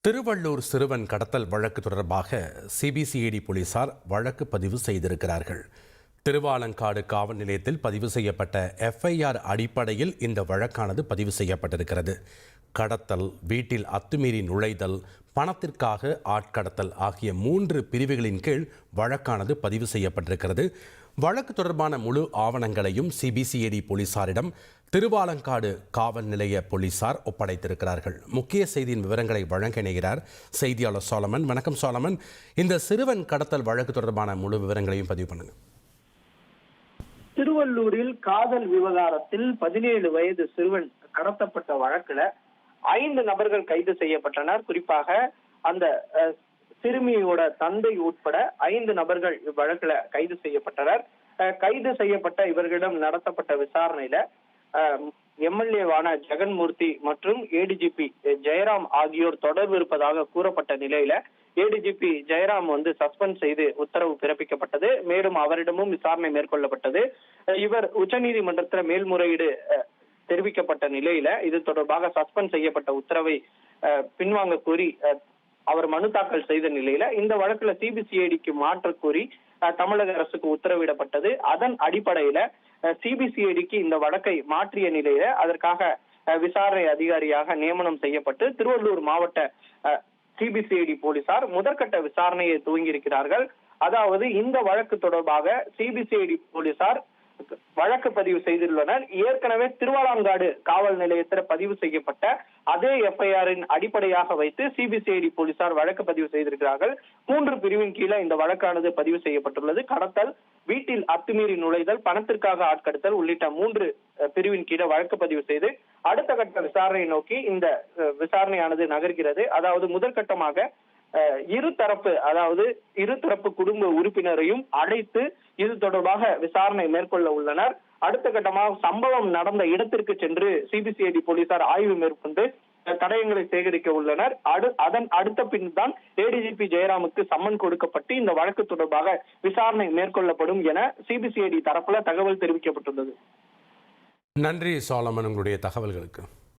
திருவள்ளூர் சிறுவன் கடத்தல் வழக்கு தொடர்பாக சிபிசிஐடி போலீசார் வழக்கு பதிவு செய்திருக்கிறார்கள். திருவாலங்காடு காவல் நிலையத்தில் பதிவு செய்யப்பட்ட எஃப்ஐஆர் அடிப்படையில் இந்த வழக்கானது பதிவு செய்யப்பட்டிருக்கிறது. கடத்தல், வீட்டில் அத்துமீறி நுழைதல், பணத்திற்காக ஆட்கடத்தல் ஆகிய 3 பிரிவுகளின் கீழ் வழக்கானது பதிவு செய்யப்பட்டிருக்கிறது. வழக்கு தொடர்பான முழு ஆவணங்களையும் சிபிசிஐடி போலீசாரிடம் திருவாலங்காடு காவல் நிலைய போலீசார் ஒப்படைத்திருக்கிறார்கள். முக்கிய செய்தியின் விவரங்களை வழங்க இணைகிறார் செய்தியாளர் சாலமன். வணக்கம் சாலமன், இந்த சிறுவன் கடத்தல் வழக்கு தொடர்பான முழு விவரங்களையும் பதிவு பண்ணுங்க. திருவள்ளூரில் காதல் விவகாரத்தில் 17 வயது சிறுவன் கடத்தப்பட்ட வழக்குல 5 நபர்கள் கைது செய்யப்பட்டனர். குறிப்பாக அந்த சிறுமியோட தந்தை உட்பட 5 நபர்கள் இவ்வழக்குல கைது செய்யப்பட்டனர். கைது செய்யப்பட்ட இவர்களிடம் நடத்தப்பட்ட விசாரணையில எம்எல்ஏவான ஜெகன்மூர்த்தி மற்றும் ஏடிஜிபி ஜெயராம் ஆகியோர் தொடர்பு இருப்பதாக கூறப்பட்ட நிலையில ஏடிஜிபி ஜெயராம் சஸ்பெண்ட் செய்து உத்தரவு பிறப்பிக்கப்பட்டது. மேலும் அவரிடமும் விசாரணை மேற்கொள்ளப்பட்டது. இவர் உச்சநீதிமன்றத்தில் மேல்முறையீடு தெரிவிக்கப்பட்ட நிலையில இது தொடர்பாக சஸ்பெண்ட் செய்யப்பட்ட உத்தரவை பின்வாங்க கோரி அவர் மனு தாக்கல் செய்த நிலையில இந்த வழக்குல சிபிசிஐடிக்கு மாற்ற கோரி தமிழக அரசுக்கு உத்தரவிடப்பட்டது. அதன் அடிப்படையில சிபிசிஐடிக்கு இந்த வழக்கை மாற்றிய நிலையில அதற்காக விசாரணை அதிகாரியாக நியமனம் செய்யப்பட்டு திருவள்ளூர் மாவட்ட சிபிசிஐடி போலீசார் முதற்கட்ட விசாரணையை துவங்கியிருக்கிறார்கள். அதாவது இந்த வழக்கு தொடர்பாக சிபிசிஐடி போலீசார் வழக்கு பதிவு செய்துள்ளனர். ஏற்கனவே திருவாலங்காடு காவல் நிலையத்தில் பதிவு செய்யப்பட்ட அதே எஃப்ஐஆரின் அடிப்படையாக வைத்து சிபிசிஐடி போலீசார் வழக்கு பதிவு செய்திருக்கிறார்கள். 3 பிரிவின் கீழே இந்த வழக்கானது பதிவு செய்யப்பட்டுள்ளது. கடத்தல், வீட்டில் அத்துமீறி நுழைதல், பணத்திற்காக ஆட்கடத்தல் உள்ளிட்ட 3 பிரிவின் கீழே வழக்கு பதிவு செய்து அடுத்த கட்ட விசாரணை நோக்கி இந்த விசாரணையானது நகர்கிறது. அதாவது முதற்கட்டமாக இருதரப்பு குடும்ப உறுப்பினரையும் அழைத்து இது தொடர்பாக விசாரணை மேற்கொள்ள உள்ளனர். அடுத்த கட்டமாக சம்பவம் நடந்த இடத்திற்கு சென்று சிபிசிஐடி போலீசார் ஆய்வு மேற்கொண்டு தடயங்களை சேகரிக்க உள்ளனர். அதன் அடுத்த பின் தான் ஏடிஜிபி ஜெயராமுக்கு சம்மன் கொடுக்கப்பட்டு இந்த வழக்கு தொடர்பாக விசாரணை மேற்கொள்ளப்படும் என சிபிசிஐடி தரப்புல தகவல் தெரிவிக்கப்பட்டுள்ளது. நன்றி சாலமன், உங்களுடைய தகவல்களுக்கு.